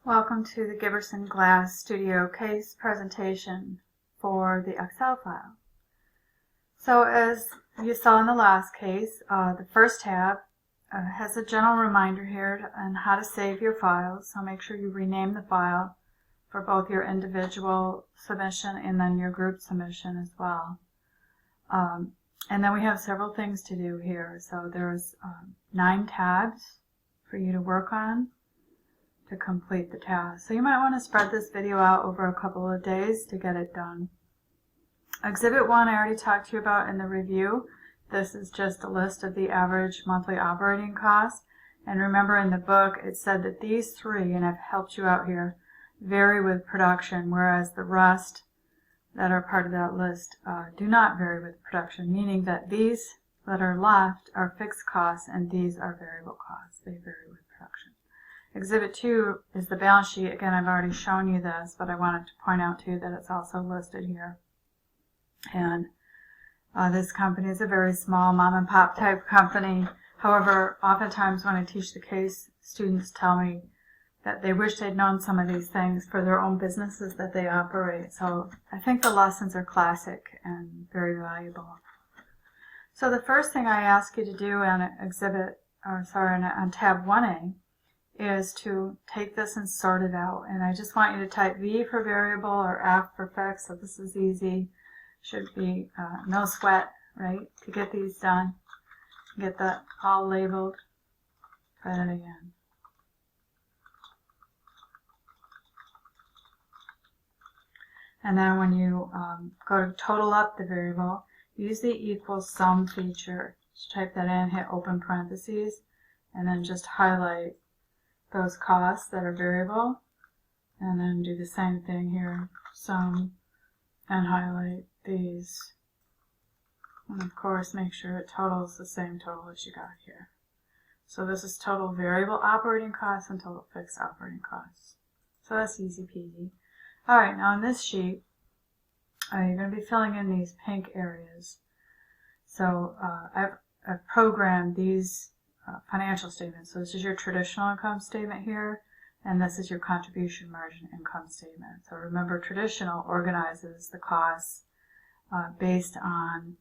Welcome to the Giberson Glass Studio case presentation for the Excel file. So as you saw in the last case, the first tab has a general reminder here on how to save your files. So make sure you rename the file for both your individual submission and then your group submission as well. And then we have several things to do here. So there's 9 tabs for you to work on to complete the task. So you might want to spread this video out over a couple of days to get it done. Exhibit 1 I already talked to you about in the review. This is just a list of the average monthly operating costs. And remember in the book it said that these 3, and I've helped you out here, vary with production, whereas the rest that are part of that list do not vary with production, meaning that these that are left are fixed costs and these are variable costs. They vary with production. Exhibit 2 is the balance sheet. Again, I've already shown you this, but I wanted to point out to you that it's also listed here. And this company is a very small mom and pop type company. However, oftentimes when I teach the case, students tell me that they wish they'd known some of these things for their own businesses that they operate. So I think the lessons are classic and very valuable. So the first thing I ask you to do on on tab 1A is to take this and sort it out. And I just want you to type V for variable or F for fixed. So this is easy. Should be no sweat, right, to get these done. Get that all labeled. Try that again. And then when you go to total up the variable, use the equals sum feature. Just type that in, hit open parentheses, and then just highlight those costs that are variable, and then do the same thing here, sum, and highlight these. And of course make sure it totals the same total as you got here. So this is total variable operating costs and total fixed operating costs. So that's easy peasy. Alright, now on this sheet, you're going to be filling in these pink areas. So I've programmed these financial statements. So this is your traditional income statement here, and this is your contribution margin income statement. So remember, traditional organizes the costs based on,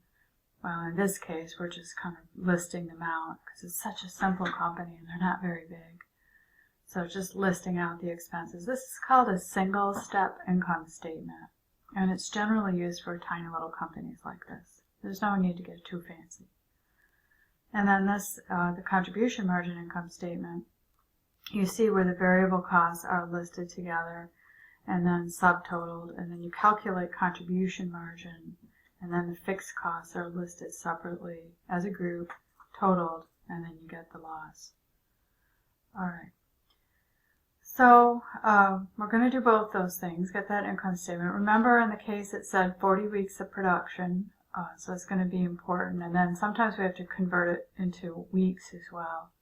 well, in this case, we're just kind of listing them out because it's such a simple company and they're not very big. So just listing out the expenses. This is called a single step income statement, and it's generally used for tiny little companies like this. There's no need to get too fancy. And then this, the contribution margin income statement, you see where the variable costs are listed together and then subtotaled, and then you calculate contribution margin, and then the fixed costs are listed separately as a group, totaled, and then you get the loss. Alright. So we're going to do both those things, get that income statement. Remember in the case it said 40 weeks of production. So it's going to be important, and then sometimes we have to convert it into weeks as well,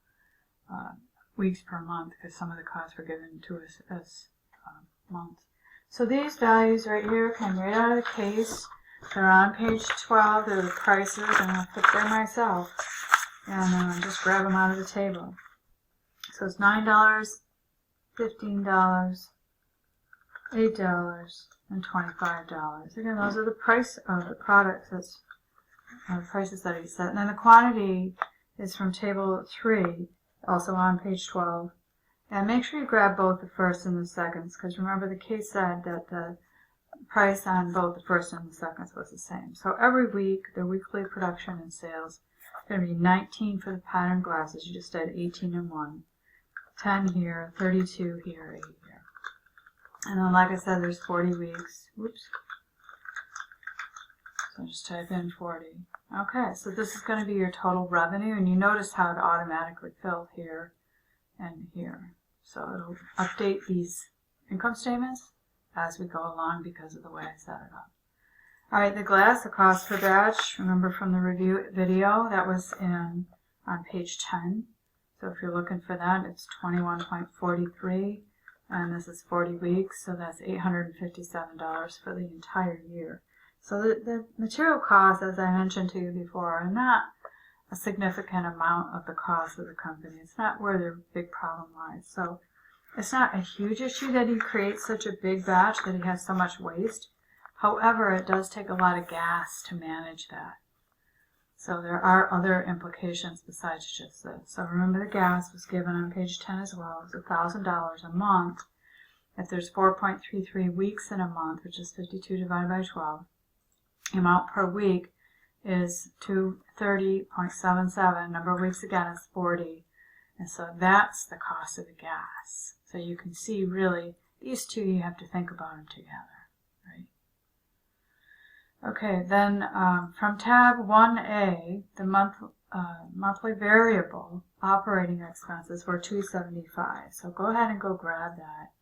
weeks per month, because some of the costs were given to us as months. So these values right here came right out of the case. They're on page 12. They're the prices, and I'll put them myself, and just grab them out of the table. So it's $9, $15, $8, and $25. Again, those are the price of the products. That's prices that he set. And then the quantity is from table 3, also on page 12. And make sure you grab both the first and the seconds, because remember the case said that the price on both the first and the seconds was the same. So every week, the weekly production and sales is going to be 19 for the pattern glasses. You just did 18 and 1. 10 here, 32 here, 8 here. And then, like I said, there's 40 weeks. Whoops. So just type in 40. Okay, so this is going to be your total revenue, and you notice how it automatically filled here and here. So it'll update these income statements as we go along because of the way I set it up. Alright, the glass, the cost per batch, remember from the review video, that was on page 10. So if you're looking for that, it's 21.43. And this is 40 weeks, so that's $857 for the entire year. So the material costs, as I mentioned to you before, are not a significant amount of the cost of the company. It's not where their big problem lies. So it's not a huge issue that he creates such a big batch, that he has so much waste. However, it does take a lot of gas to manage that. So there are other implications besides just this. So remember, the gas was given on page 10 as well. It's $1,000 a month. If there's 4.33 weeks in a month, which is 52 divided by 12, the amount per week is 230.77. Number of weeks again is 40. And so that's the cost of the gas. So you can see really these two, you have to think about them together, right? Okay, then from tab 1A, the monthly variable operating expenses were $275. So go ahead and go grab that,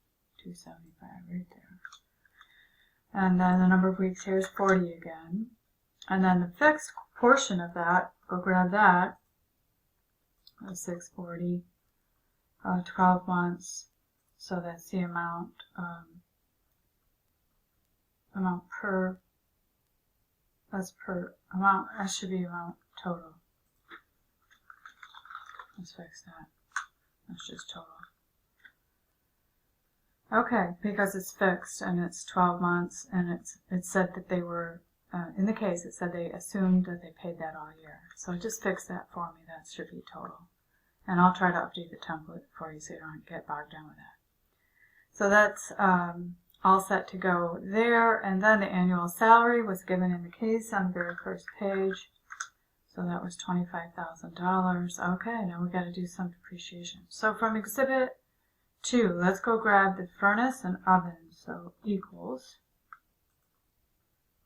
$275 right there. And then the number of weeks here is 40 again. And then the fixed portion of that, go grab that, 640, 12 months. So that's the amount per. That's per amount. That should be amount total. Let's fix that. That's just total. Okay, because it's fixed and it's 12 months, and it said that they were, in the case, it said they assumed that they paid that all year. So just fix that for me. That should be total. And I'll try to update the template for you so you don't get bogged down with that. So that's all set to go there. And then the annual salary was given in the case on the very first page. So that was $25,000. Okay, now we got to do some depreciation. So from Exhibit 2, let's go grab the furnace and ovens. So equals.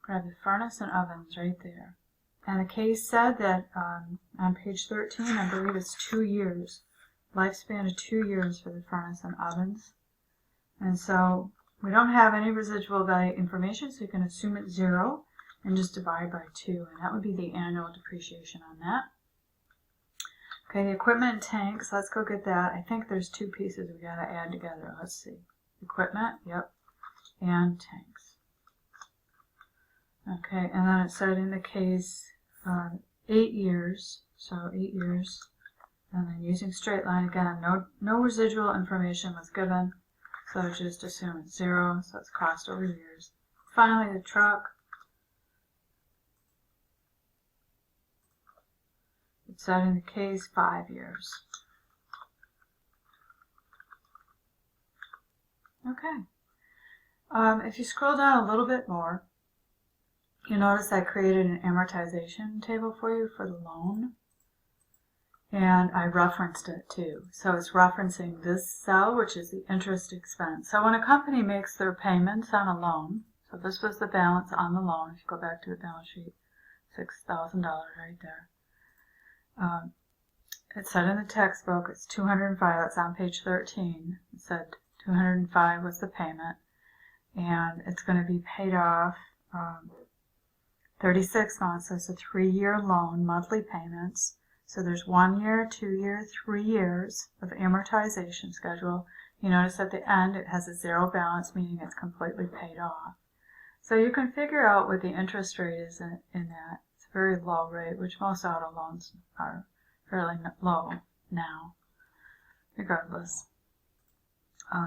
Grab the furnace and ovens right there. And the case said that on page 13, I believe it's 2 years. Lifespan of 2 years for the furnace and ovens. And so we don't have any residual value information, so you can assume it's 0 and just divide by 2. And that would be the annual depreciation on that. Okay, the equipment and tanks, let's go get that. I think there's 2 pieces we got to add together. Let's see. Equipment, yep, and tanks. Okay, and then it said in the case 8 years, so 8 years. And then using straight line again, no residual information was given, so just assume it's 0, so it's cost over years. Finally, the truck. It said in the case 5 years. Okay. If you scroll down a little bit more, you notice I created an amortization table for you for the loan. And I referenced it too. So it's referencing this cell, which is the interest expense. So when a company makes their payments on a loan, so this was the balance on the loan, if you go back to the balance sheet, $6,000 right there. It said in the textbook it's $205, that's on page 13. It said $205 was the payment, and it's going to be paid off 36 months. So it's a 3-year loan, monthly payments. So there's 1 year, 2 year, 3 years of amortization schedule. You notice at the end it has a 0 balance, meaning it's completely paid off. So you can figure out what the interest rate is in that. It's a very low rate, which most auto loans are fairly low now, regardless.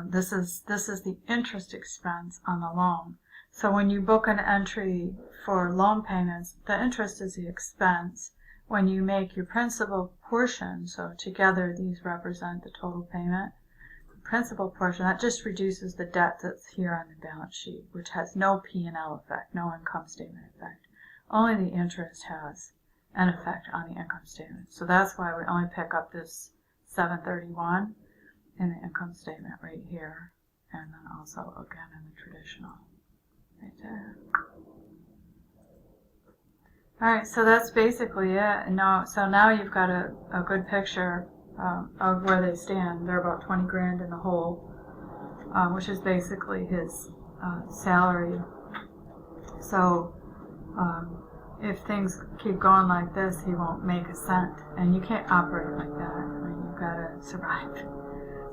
This is the interest expense on the loan. So when you book an entry for loan payments, the interest is the expense. When you make your principal portion, so together these represent the total payment, the principal portion, that just reduces the debt that's here on the balance sheet, which has no P&L effect, no income statement effect. Only the interest has an effect on the income statement. So that's why we only pick up this $731 in the income statement right here, and then also again in the traditional right there. Alright, so that's basically it. So now you've got a good picture of where they stand. They're about 20 grand in the hole, which is basically his salary. So if things keep going like this, he won't make a cent. And you can't operate like that. I mean, you've got to survive.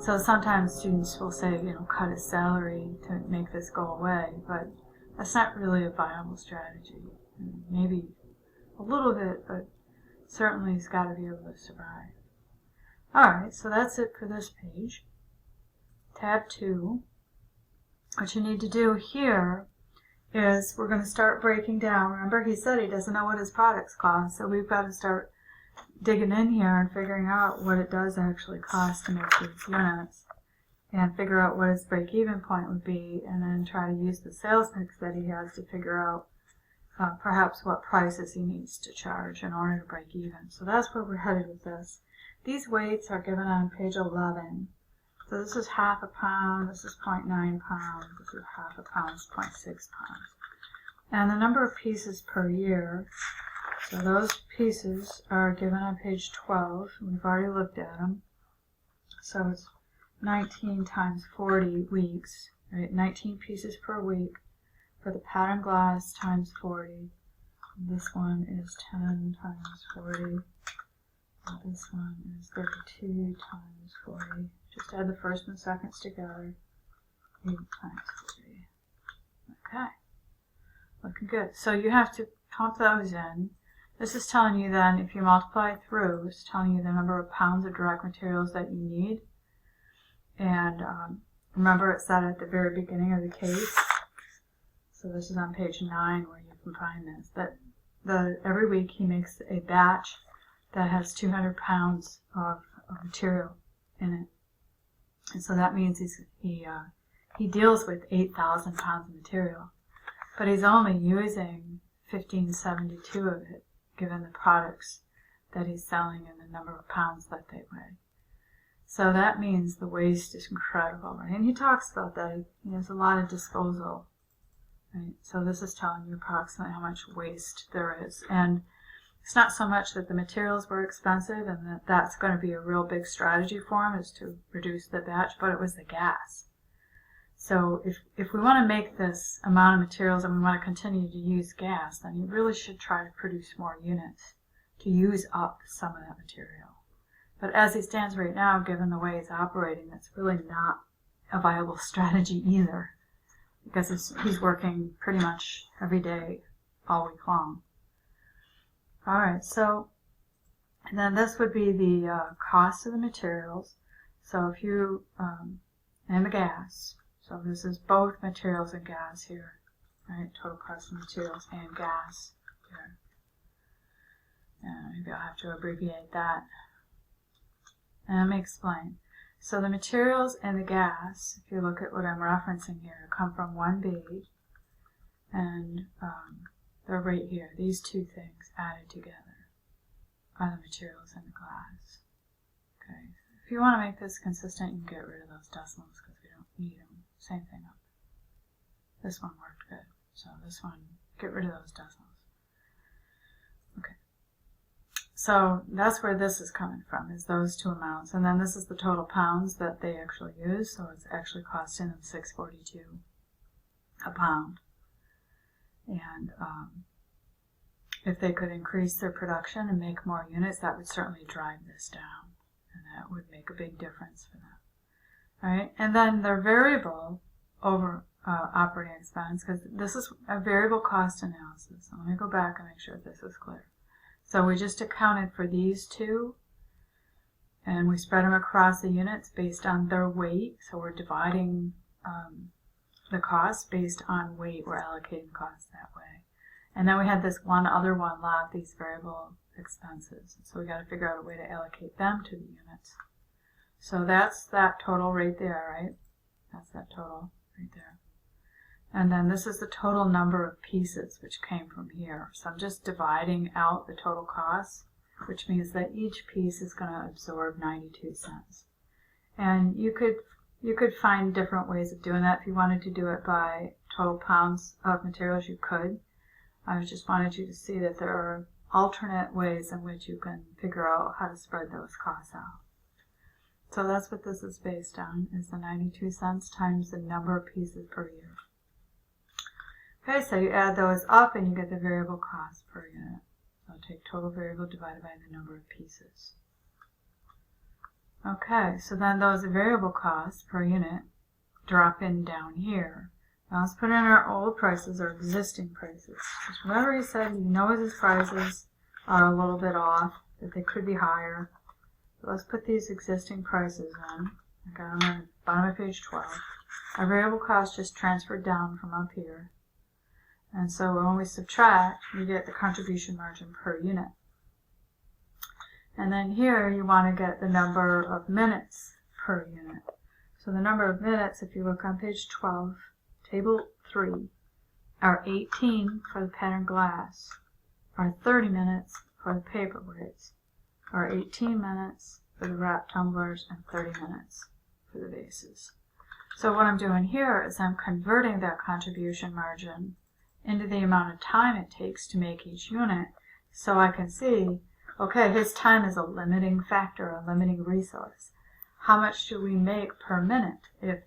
So sometimes students will say, cut his salary to make this go away, but that's not really a viable strategy. Maybe a little bit, but certainly he's got to be able to survive. Alright, so that's it for this page. tab 2, what you need to do here is we're going to start breaking down. Remember, he said he doesn't know what his products cost, so we've got to start digging in here and figuring out what it does actually cost to make these units, and figure out what his break-even point would be, and then try to use the sales mix that he has to figure out perhaps what prices he needs to charge in order to break even. So that's where we're headed with this. These weights are given on page 11. So this is half a pound, this is 0.9 pounds, this is half a pound, it's 0.6 pounds. And the number of pieces per year, so those pieces are given on page 12. We've already looked at them. So it's 19 times 40 weeks, right? 19 pieces per week for the pattern glass times 40. This one is 10 times 40. This one is 32 times 40. Just add the first and seconds together. 8 times 40. Okay. Looking good. So you have to pump those in. This is telling you then, if you multiply through, it's telling you the number of pounds of direct materials that you need. And remember, it said at the very beginning of the case, so this is on page 9 where you can find this, that every week he makes a batch that has 200 pounds of material in it. And so that means he deals with 8,000 pounds of material. But he's only using 1,572 of it, given the products that he's selling and the number of pounds that they weigh. So that means the waste is incredible, right? And he talks about that. He has a lot of disposal, right? So this is telling you approximately how much waste there is. And it's not so much that the materials were expensive and that's going to be a real big strategy for him, is to reduce the batch, but it was the gas. So if we want to make this amount of materials and we want to continue to use gas, then you really should try to produce more units to use up some of that material. But as he stands right now, given the way he's operating, that's really not a viable strategy either, because he's working pretty much every day, all week long. All right, so and then this would be the cost of the materials. So if you, and the gas. So this is both materials and gas here, right? Total cost of materials and gas here. And maybe I'll have to abbreviate that. And let me explain. So the materials and the gas, if you look at what I'm referencing here, come from 1B, and they're right here. These two things added together are the materials and the glass. Okay. If you want to make this consistent, you can get rid of those decimals because we don't need them. Same thing up. This one worked good. So this one, get rid of those decimals. Okay. So that's where this is coming from, is those two amounts. And then this is the total pounds that they actually use. So it's actually costing them $6.42 a pound. And if they could increase their production and make more units, that would certainly drive this down. And that would make a big difference for them. Right? And then their variable over operating expense, because this is a variable cost analysis. So let me go back and make sure this is clear. So we just accounted for these two, and we spread them across the units based on their weight. So we're dividing the cost based on weight. We're allocating costs that way. And then we had this one other one left, these variable expenses. So we got to figure out a way to allocate them to the units. So that's that total right there, right? That's that total right there. And then this is the total number of pieces, which came from here. So I'm just dividing out the total cost, which means that each piece is going to absorb 92 cents. And you could find different ways of doing that. If you wanted to do it by total pounds of materials, you could. I just wanted you to see that there are alternate ways in which you can figure out how to spread those costs out. So that's what this is based on, is the 92 cents times the number of pieces per year. Okay, so you add those up and you get the variable cost per unit. So take total variable divided by the number of pieces. Okay, so then those variable costs per unit drop in down here. Now let's put in our old prices, or existing prices. Just remember he said he knows his prices are a little bit off, that they could be higher. So let's put these existing prices in. Okay, I'm going to bottom of page 12. Our variable cost just transferred down from up here. And so when we subtract, we get the contribution margin per unit. And then here you want to get the number of minutes per unit. So the number of minutes, if you look on page 12, table 3, are 18 for the patterned glass, are 30 minutes for the paperweights, are 18 minutes for the wrap tumblers, and 30 minutes for the vases. So what I'm doing here is I'm converting that contribution margin into the amount of time it takes to make each unit, so I can see, okay, his time is a limiting factor, a limiting resource. How much do we make per minute? If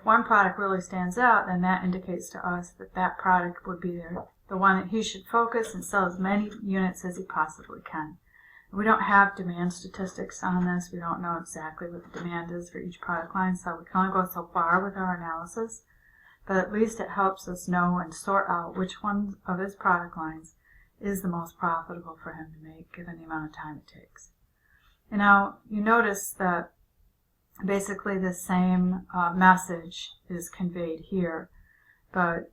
one product really stands out, then that indicates to us that that product would be the one that he should focus and sell as many units as he possibly can. We don't have demand statistics on this. We don't know exactly what the demand is for each product line, so we can only go so far with our analysis. But at least it helps us know and sort out which one of his product lines is the most profitable for him to make, given the amount of time it takes. And now you notice that basically the same message is conveyed here, but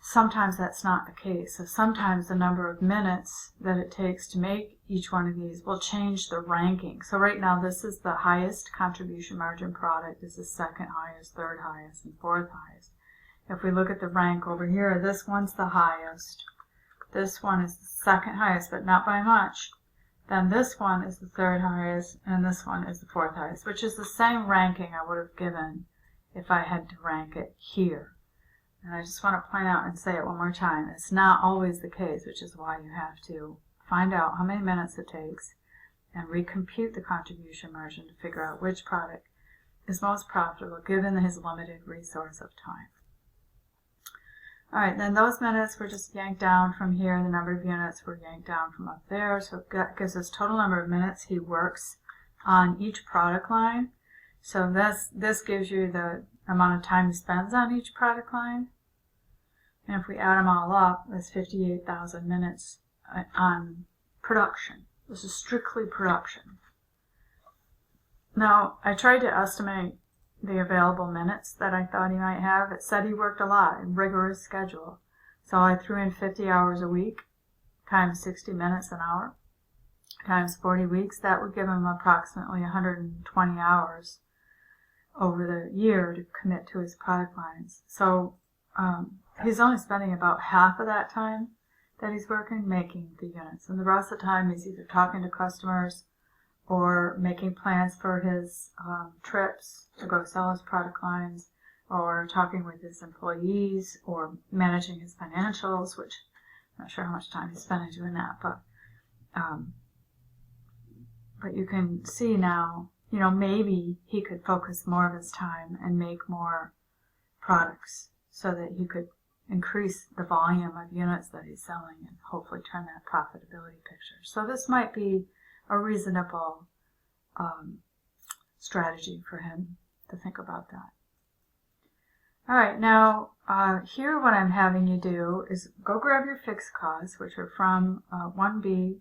sometimes that's not the case. So sometimes the number of minutes that it takes to make each one of these will change the ranking. So right now this is the highest contribution margin product, this is second highest, third highest, and fourth highest. If we look at the rank over here, this one's the highest, this one is the second highest, but not by much. Then this one is the third highest, and this one is the fourth highest, which is the same ranking I would have given if I had to rank it here. And I just want to point out and say it one more time. It's not always the case, which is why you have to find out how many minutes it takes and recompute the contribution margin to figure out which product is most profitable given his limited resource of time. Alright, then those minutes were just yanked down from here. The number of units were yanked down from up there. So that gives us total number of minutes he works on each product line. So this gives you the amount of time he spends on each product line. And if we add them all up, that's 58,000 minutes on production. This is strictly production. Now, I tried to estimate the available minutes that I thought he might have. It said he worked a lot in rigorous schedule. So I threw in 50 hours a week times 60 minutes an hour times 40 weeks. That would give him approximately 120 hours over the year to commit to his product lines. So he's only spending about half of that time that he's working making the units. And the rest of the time he's either talking to customers or making plans for his trips to go sell his product lines, or talking with his employees, or managing his financials, which I'm not sure how much time he's spending doing that, but you can see now, you know, maybe he could focus more of his time and make more products so that he could increase the volume of units that he's selling and hopefully turn that profitability picture. So this might be a reasonable strategy for him to think about that. All right, now here what I'm having you do is go grab your fixed costs, which are from 1B.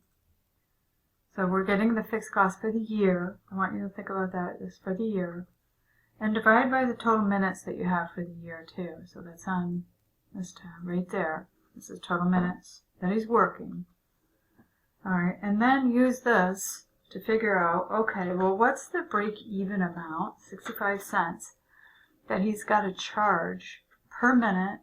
So we're getting the fixed cost for the year. I want you to think about that as for the year. And divide by the total minutes that you have for the year too. So that's on this tab right there. This is total minutes that he's working. All right, and then use this to figure out, okay, well, what's the break-even amount, 65 cents, that he's got to charge per minute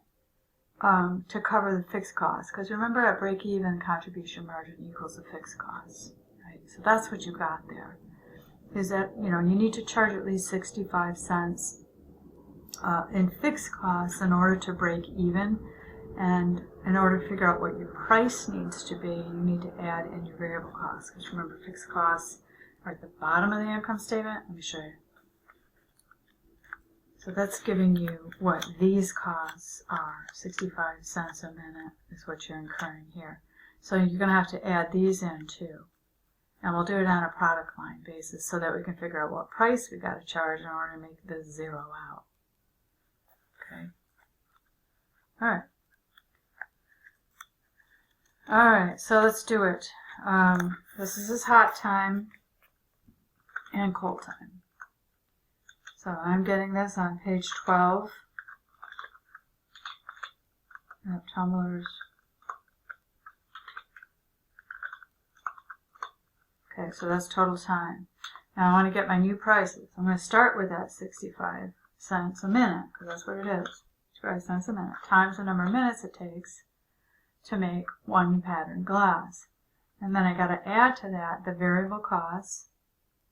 to cover the fixed costs? Because remember, at break-even, contribution margin equals the fixed costs, right? So that's what you got there. Is that, you know, you need to charge at least 65 cents in fixed costs in order to break even. And in order to figure out what your price needs to be, you need to add in your variable costs. Because remember, fixed costs are at the bottom of the income statement. Let me show you. So that's giving you what these costs are. 65 cents a minute is what you're incurring here. So you're going to have to add these in too. And we'll do it on a product line basis so that we can figure out what price we got to charge in order to make this zero out. Okay. All right. Alright, so let's do it. This is his hot time and cold time. So I'm getting this on page 12 of tumblers. Okay, so that's total time. Now I want to get my new prices. I'm going to start with that 65 cents a minute, because that's what it is. 65 cents a minute times the number of minutes it takes to make one pattern glass. And then I got to add to that the variable costs,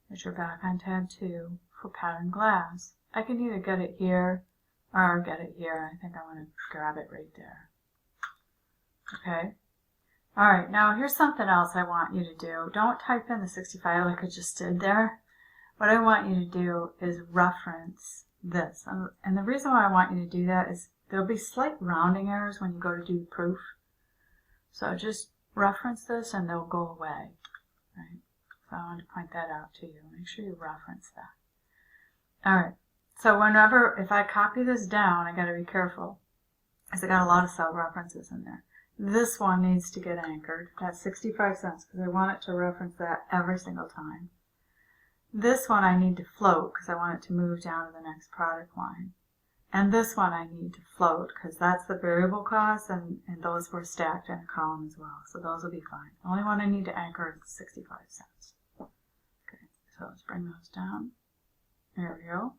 which are back on tab 2 for pattern glass. I can either get it here or get it here. I think I want to grab it right there. Okay. Alright, now here's something else I want you to do. Don't type in the 65 like I just did there. What I want you to do is reference this. And the reason why I want you to do that is there'll be slight rounding errors when you go to do the proof. So just reference this and they'll go away. Right? So I want to point that out to you. Make sure you reference that. Alright, so if I copy this down, I got to be careful, because I got a lot of cell references in there. This one needs to get anchored. That's 65 cents, because I want it to reference that every single time. This one I need to float, because I want it to move down to the next product line. And this one I need to float, because that's the variable cost, and those were stacked in a column as well. So those will be fine. The only one I need to anchor is 65 cents. Okay, so let's bring those down. There we go.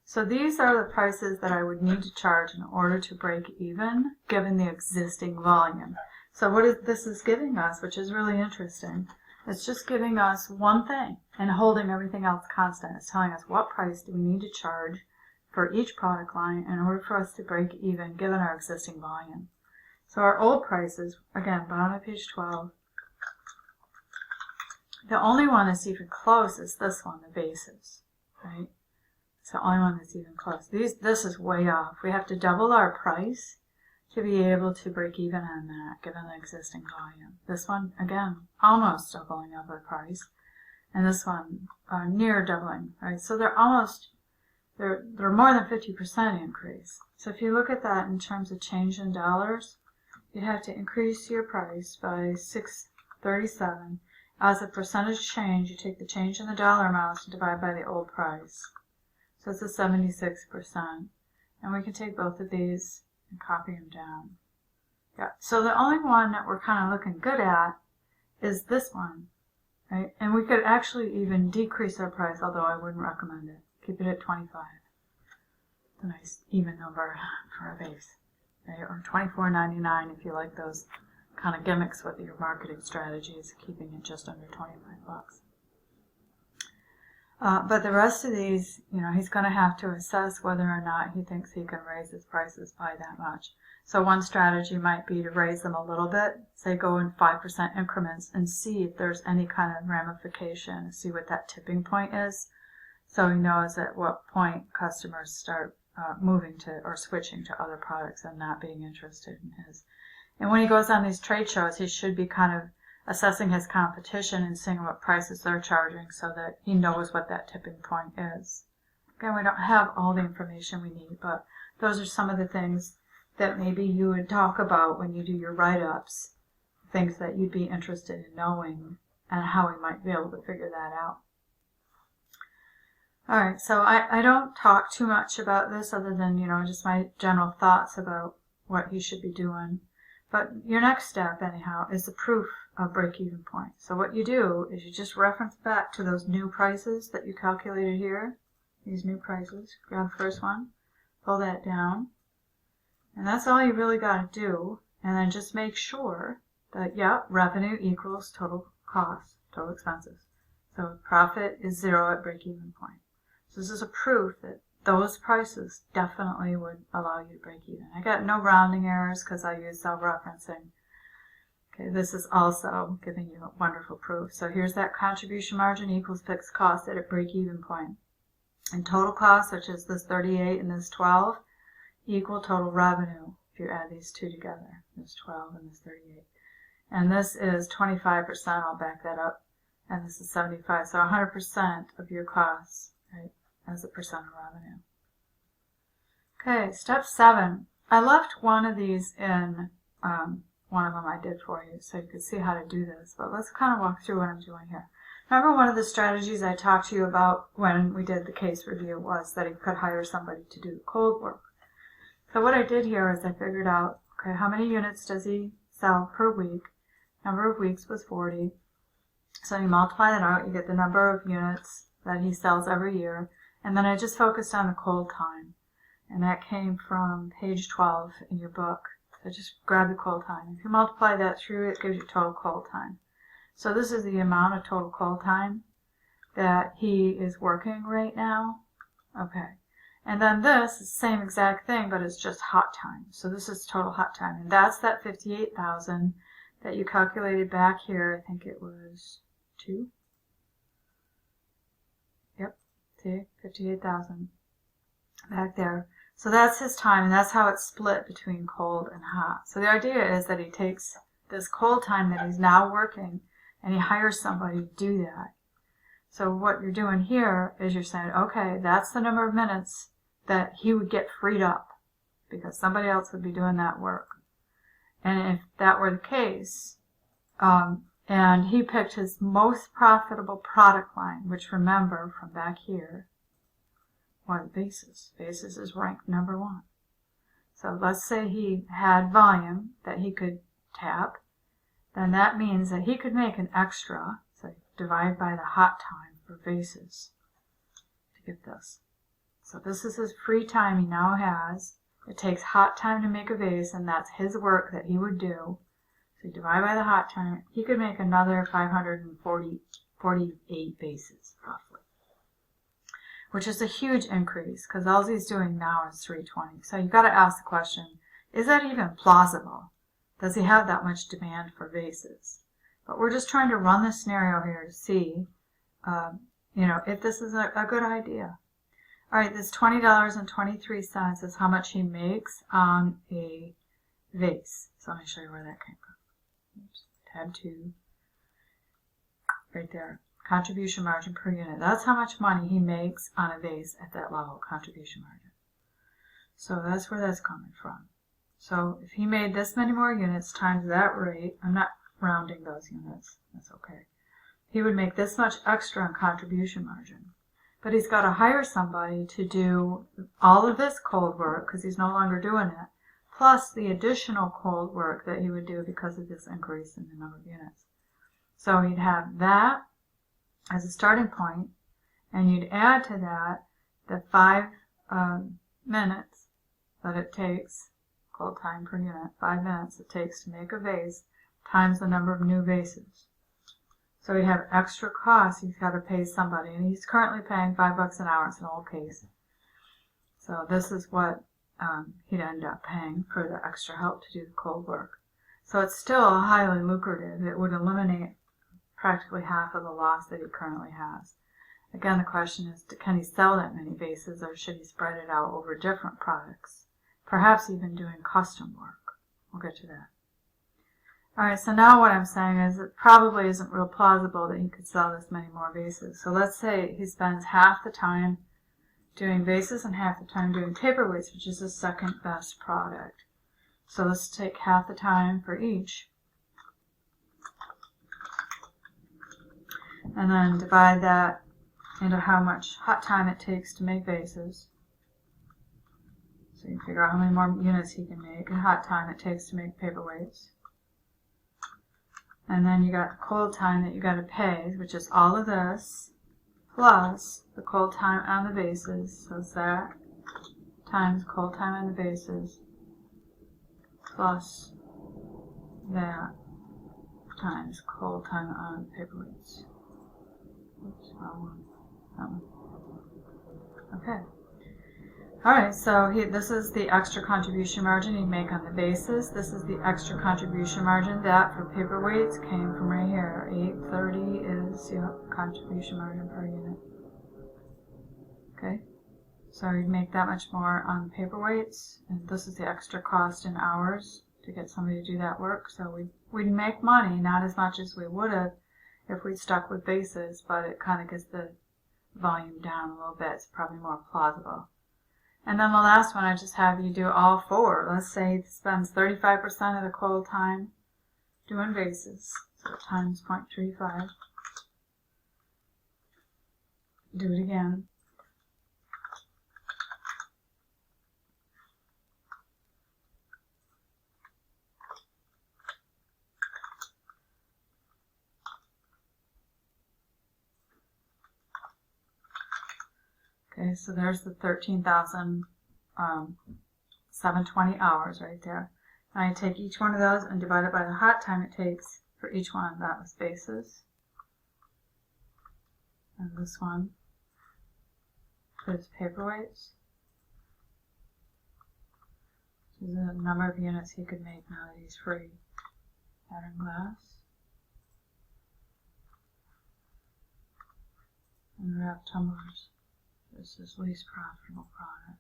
So these are the prices that I would need to charge in order to break even, given the existing volume. So what this is giving us, which is really interesting, it's just giving us one thing and holding everything else constant. It's telling us what price do we need to charge for each product line in order for us to break even, given our existing volume. So our old prices, again, bottom of page 12, the only one that's even close is this one, the bases, right? It's the only one that's even close. This is way off. We have to double our price to be able to break even on that, given the existing volume. This one, again, almost doubling of the price. And this one, near doubling, right? So they're more than 50% increase. So if you look at that in terms of change in dollars, you have to increase your price by $6.37. As a percentage change, you take the change in the dollar amounts and divide by the old price. So it's a 76%. And we can take both of these and copy them down. Yeah. So the only one that we're kind of looking good at is this one, right? And we could actually even decrease our price, although I wouldn't recommend it. Keep it at 25. It's a nice even number for a base, right? Or $24.99 if you like those kind of gimmicks with your marketing strategies, keeping it just under 25 bucks. But the rest of these, he's going to have to assess whether or not he thinks he can raise his prices by that much. So one strategy might be to raise them a little bit, say go in 5% increments, and see if there's any kind of ramification, see what that tipping point is, so he knows at what point customers start moving to or switching to other products and not being interested in his. And when he goes on these trade shows, he should be kind of assessing his competition and seeing what prices they're charging so that he knows what that tipping point is. Again, we don't have all the information we need, but those are some of the things that maybe you would talk about when you do your write-ups, things that you'd be interested in knowing and how we might be able to figure that out. Alright, so I don't talk too much about this other than, just my general thoughts about what he should be doing. But your next step, anyhow, is the proof of break-even point. So what you do is you just reference back to those new prices that you calculated here. These new prices. Grab the first one, pull that down. And that's all you really got to do. And then just make sure that, revenue equals total cost, total expenses. So profit is 0 at break-even point. So this is a proof that those prices definitely would allow you to break even. I got no rounding errors because I use self-referencing. Okay, this is also giving you a wonderful proof. So here's that contribution margin equals fixed cost at a break-even point. And total cost, which is this 38 and this 12, equal total revenue if you add these two together, this 12 and this 38. And this is 25%, I'll back that up, and this is 75. So 100% of your costs, right, as a percent of revenue. Okay, step 7. I left one of these in one of them I did for you so you could see how to do this. But let's kind of walk through what I'm doing here. Remember, one of the strategies I talked to you about when we did the case review was that he could hire somebody to do the cold work. So what I did here is I figured out, okay, how many units does he sell per week? Number of weeks was 40. So you multiply that out, you get the number of units that he sells every year. And then I just focused on the cold time. And that came from page 12 in your book. So just grab the cold time. If you multiply that through, it gives you total cold time. So this is the amount of total cold time that he is working right now. Okay. And then this is the same exact thing, but it's just hot time. So this is total hot time. And that's that 58,000 that you calculated back here. I think it was 2. Yep. See? 58,000 back there. So that's his time, and that's how it's split between cold and hot. So the idea is that he takes this cold time that he's now working, and he hires somebody to do that. So what you're doing here is you're saying, okay, that's the number of minutes that he would get freed up because somebody else would be doing that work. And if that were the case, and he picked his most profitable product line, which remember from back here, was Basis. Basis is ranked number 1. So let's say he had volume that he could tap. Then that means that he could make an extra, so divide by the hot time for Basis to get this. So this is his free time he now has. It takes hot time to make a vase, and that's his work that he would do. So you divide by the hot time. He could make another 548 vases, roughly, which is a huge increase because all he's doing now is 320. So you've got to ask the question, is that even plausible? Does he have that much demand for vases? But we're just trying to run the scenario here to see, if this is a good idea. All right, this $20.23 is how much he makes on a vase. So let me show you where that came from. Oops, tab 2, right there. Contribution margin per unit. That's how much money he makes on a vase at that level, contribution margin. So that's where that's coming from. So if he made this many more units times that rate, I'm not rounding those units, that's okay. He would make this much extra on contribution margin. But he's got to hire somebody to do all of this cold work because he's no longer doing it, plus the additional cold work that he would do because of this increase in the number of units. So he'd have that as a starting point, and you'd add to that the 5 minutes that it takes, cold time per unit, 5 minutes it takes to make a vase, times the number of new vases. So he'd have extra costs he's got to pay somebody, and he's currently paying $5 an hour. It's an old case. So this is what he'd end up paying for the extra help to do the cold work. So it's still highly lucrative. It would eliminate practically half of the loss that he currently has. Again, the question is, can he sell that many vases, or should he spread it out over different products? Perhaps even doing custom work. We'll get to that. Alright, so now what I'm saying is it probably isn't real plausible that he could sell this many more vases. So let's say he spends half the time doing vases and half the time doing paperweights, which is the second best product. So let's take half the time for each. And then divide that into how much hot time it takes to make vases. So you can figure out how many more units he can make and hot time it takes to make paperweights. And then you got the cold time that you got to pay, which is all of this, plus the cold time on the vases. So it's that times cold time on the vases, plus that times cold time on paperweights. Oops, wrong one. Okay. Alright, so this is the extra contribution margin you make on the bases. This is the extra contribution margin. That for paperweights came from right here. 830 is contribution margin per unit. Okay, so you'd make that much more on paperweights, and this is the extra cost in hours to get somebody to do that work. So we'd make money, not as much as we would have if we'd stuck with bases, but it kind of gets the volume down a little bit. It's probably more plausible. And then the last one, I just have you do all 4. Let's say he spends 35% of the cold time doing bases. So times 0.35. Do it again. Okay, so there's the 13,720 hours right there. And I take each one of those and divide it by the hot time it takes for each one. That was bases. And this one is paperweights. This is the number of units he could make now that he's free. Pattern glass. And wrapped tumblers. This is least profitable product.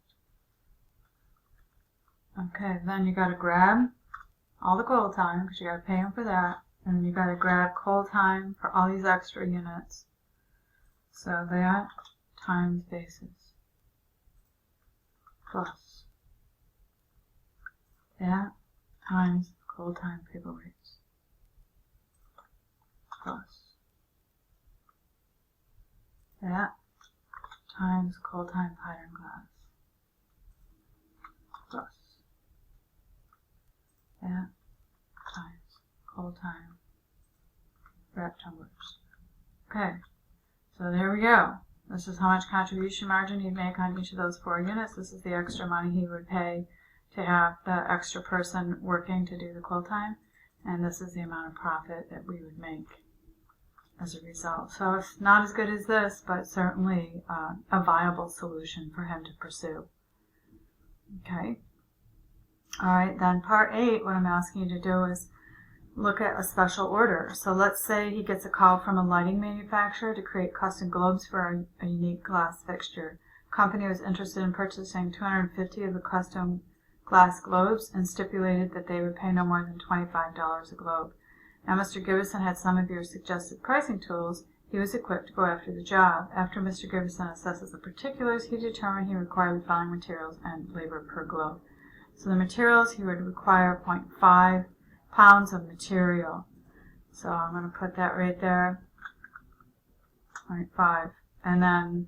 Okay, then you got to grab all the cold time because you got to pay him for that, and then you got to grab cold time for all these extra units. So that times bases plus that times cold time paperweights plus that times cold time pattern glass plus that times cold time wrap tumblers. Okay, so there we go. This is how much contribution margin he'd make on each of those 4 units. This is the extra money he would pay to have the extra person working to do the cold time. And this is the amount of profit that we would make as a result. So it's not as good as this, but certainly a viable solution for him to pursue. Okay. All right, then part 8, what I'm asking you to do is look at a special order. So let's say he gets a call from a lighting manufacturer to create custom globes for a unique glass fixture. The company was interested in purchasing 250 of the custom glass globes and stipulated that they would pay no more than $25 a globe. Now, Mr. Gibbison had some of your suggested pricing tools. He was equipped to go after the job. After Mr. Gibbison assesses the particulars, he determined he required the following materials and labor per globe. So the materials, he would require 0.5 pounds of material. So I'm going to put that right there, 0.5. And then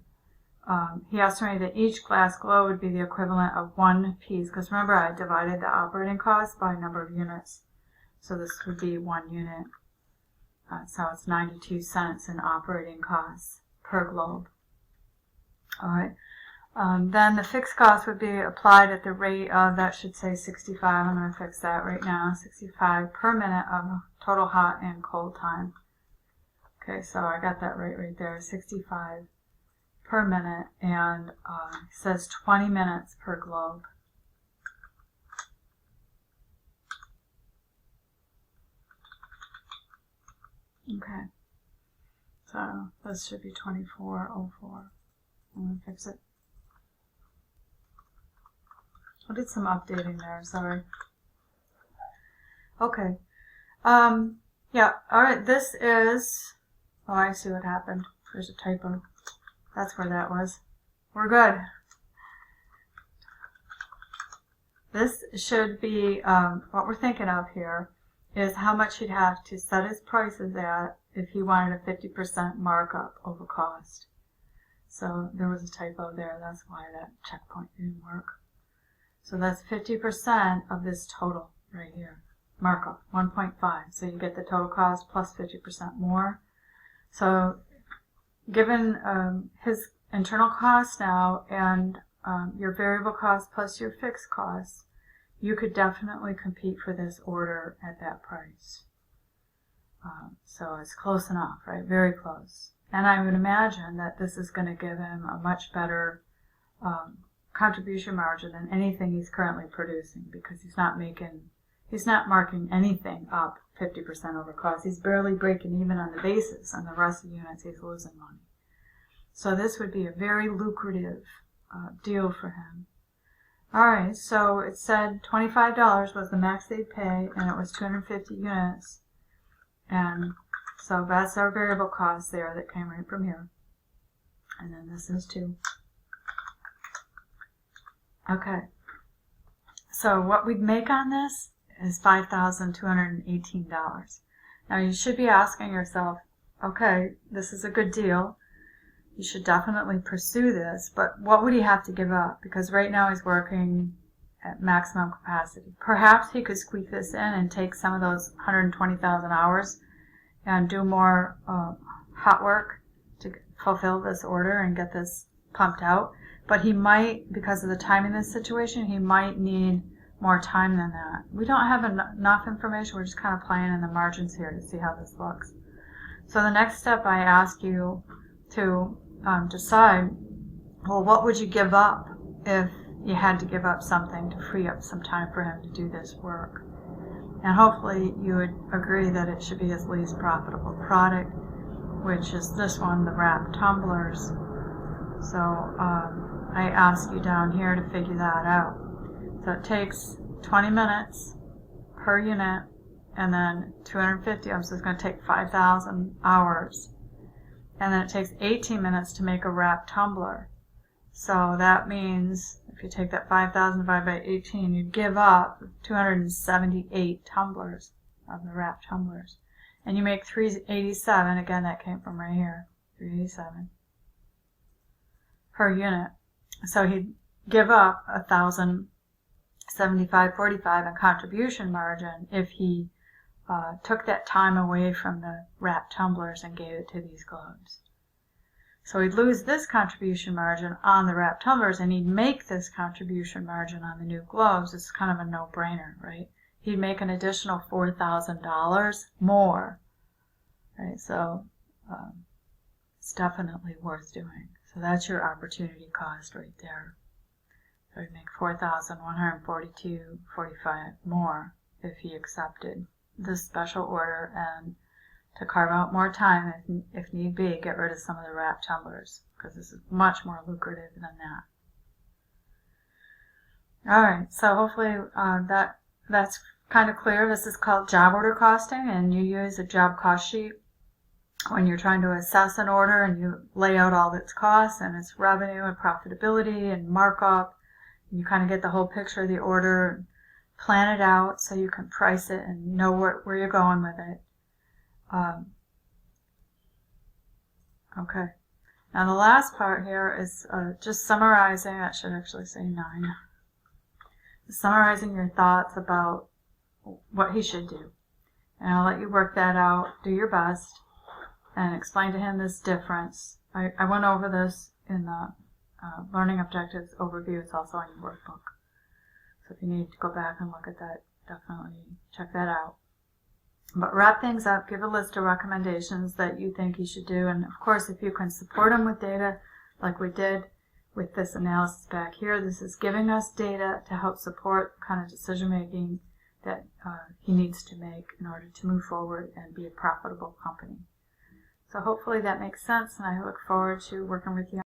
he estimated that each glass globe would be the equivalent of 1 piece, because remember I divided the operating cost by number of units. So this would be 1 unit. So it's 92 cents in operating costs per globe. All right. Then the fixed cost would be applied at the rate of, that should say 65, I'm going to fix that right now, 65 per minute of total hot and cold time. Okay, so I got that right there, 65 per minute, and it says 20 minutes per globe. Okay, so this should be 2404. I'm going to fix it. I did some updating there, sorry. Okay. Yeah, alright, this is, oh, I see what happened. There's a typo. That's where that was. We're good. This should be, what we're thinking of here is how much he'd have to set his prices at if he wanted a 50% markup over cost. So there was a typo there, that's why that checkpoint didn't work. So that's 50% of this total right here. Markup, 1.5. So you get the total cost plus 50% more. So given his internal cost now and your variable cost plus your fixed costs, you could definitely compete for this order at that price. So it's close enough, right? Very close. And I would imagine that this is going to give him a much better contribution margin than anything he's currently producing, because he's not marking anything up 50% over cost. He's barely breaking even on the basis. On the rest of the units, he's losing money. So this would be a very lucrative deal for him. All right, so it said $25 was the max they'd pay, and it was 250 units. And so that's our variable cost there that came right from here. And then this is too. Okay, so what we'd make on this is $5,218. Now you should be asking yourself, okay, this is a good deal. You should definitely pursue this, but what would he have to give up? Because right now he's working at maximum capacity. Perhaps he could squeak this in and take some of those 120,000 hours and do more hot work to fulfill this order and get this pumped out. But he might, because of the timing of this situation, he might need more time than that. We don't have enough information. We're just kind of playing in the margins here to see how this looks. So the next step, I ask you to decide, well, what would you give up if you had to give up something to free up some time for him to do this work? And hopefully you would agree that it should be his least profitable product, which is this one, the wrap tumblers. So I ask you down here to figure that out. So it takes 20 minutes per unit, and then 250 of them, so it's going to take 5,000 hours. And then it takes 18 minutes to make a wrap tumbler. So that means if you take that 5,000 divided by 18, you'd give up 278 tumblers of the wrap tumblers. And you make 387, again that came from right here, 387 per unit. So he'd give up 1,075.45 in contribution margin if he took that time away from the wrap tumblers and gave it to these globes. So he'd lose this contribution margin on the wrap tumblers, and he'd make this contribution margin on the new globes. It's kind of a no-brainer, right? He'd make an additional $4,000 more, right? So it's definitely worth doing. So that's your opportunity cost right there. So he'd make $4,142.45 more if he accepted this special order, and to carve out more time if need be, get rid of some of the wrap tumblers, because this is much more lucrative than that. Alright, so hopefully that's kind of clear. This is called job order costing, and you use a job cost sheet when you're trying to assess an order, and you lay out all its costs and its revenue and profitability and markup, and you kind of get the whole picture of the order and plan it out so you can price it and know where you're going with it. Okay. Now the last part here is just summarizing. I should actually say 9. Summarizing your thoughts about what he should do. And I'll let you work that out. Do your best and explain to him this difference. I went over this in the Learning Objectives overview. It's also in your workbook. So if you need to go back and look at that, definitely check that out. But wrap things up, give a list of recommendations that you think you should do, and of course if you can support them with data like we did with this analysis back here, this is giving us data to help support the kind of decision making that he needs to make in order to move forward and be a profitable company. So hopefully that makes sense, and I look forward to working with you.